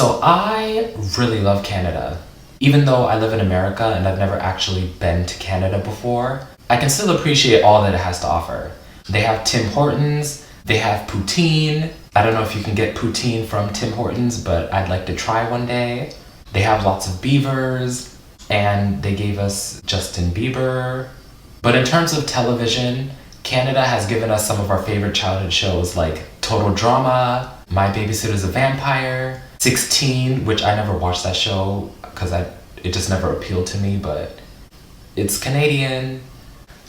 So I really love Canada. Even though I live in America and I've never actually been to Canada before, I can still appreciate all that it has to offer. They have Tim Hortons, they have poutine. I don't know if you can get poutine from Tim Hortons, but I'd like to try one day. They have lots of beavers, and they gave us Justin Bieber. But in terms of television, Canada has given us some of our favorite childhood shows like Total Drama, My Babysitter's a Vampire, 16, which I never watched that show because it just never appealed to me, but it's Canadian.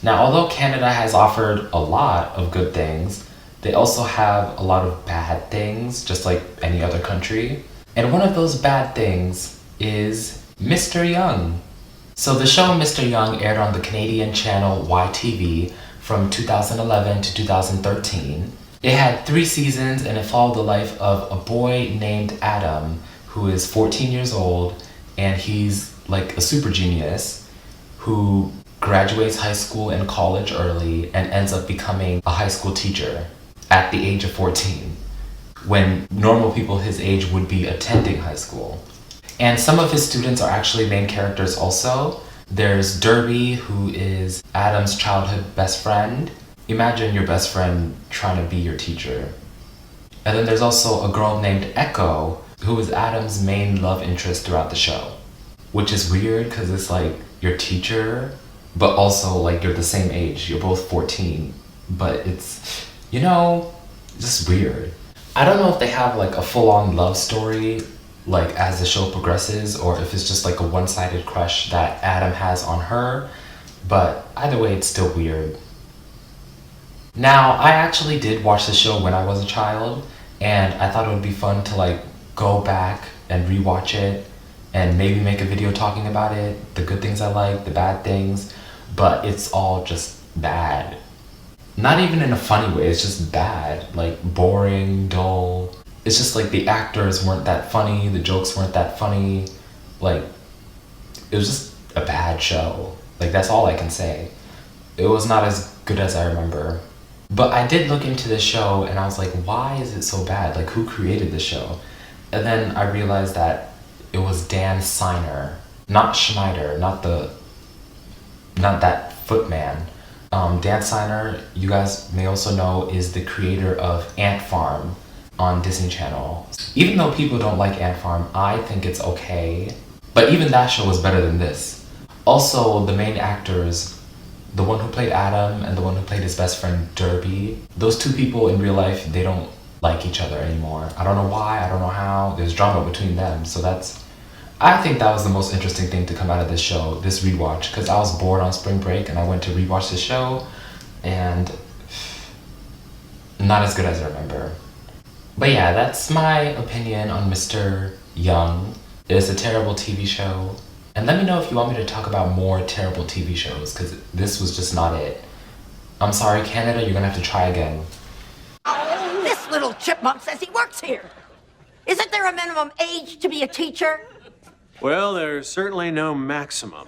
Now, although Canada has offered a lot of good things, they also have a lot of bad things, just like any other country. And one of those bad things is Mr. Young. So the show Mr. Young aired on the Canadian channel YTV from 2011 to 2013. It had 3 seasons and it followed the life of a boy named Adam, who is 14 years old, and he's like a super genius who graduates high school and college early and ends up becoming a high school teacher at the age of 14, when normal people his age would be attending high school. And some of his students are actually main characters also. There's Derby, who is Adam's childhood best friend. Imagine your best friend trying to be your teacher. And then there's also a girl named Echo, who is Adam's main love interest throughout the show. Which is weird because it's like your teacher, but also like you're the same age. You're both 14, but it's, just weird. I don't know if they have like a full-on love story like as the show progresses, or if it's just like a one-sided crush that Adam has on her, but either way it's still weird. Now, I actually did watch the show when I was a child, and I thought it would be fun to like go back and rewatch it and maybe make a video talking about it, the good things I like, the bad things, but it's all just bad. Not even in a funny way, it's just bad, like boring, dull. It's just like the actors weren't that funny, the jokes weren't that funny, like it was just a bad show. Like that's all I can say. It was not as good as I remember. But I did look into the show and I was like, why is it so bad? Like who created the show? And then I realized that it was Dan Siner, not Schneider, not that footman. Dan Siner, you guys may also know, is the creator of Ant Farm on Disney Channel. Even though people don't like Ant Farm, I think it's okay. But even that show was better than this. Also, the main actors, the one who played Adam and the one who played his best friend Derby, those two people in real life, they don't like each other anymore. I don't know why, I don't know how. There's drama between them, so I think that was the most interesting thing to come out of this show, this rewatch, because I was bored on spring break and I went to rewatch the show, and not as good as I remember. But yeah, that's my opinion on Mr. Young. It's a terrible TV show. And let me know if you want me to talk about more terrible TV shows, because this was just not it. I'm sorry, Canada, you're gonna have to try again. Oh, this little chipmunk says he works here. Isn't there a minimum age to be a teacher? Well, there's certainly no maximum.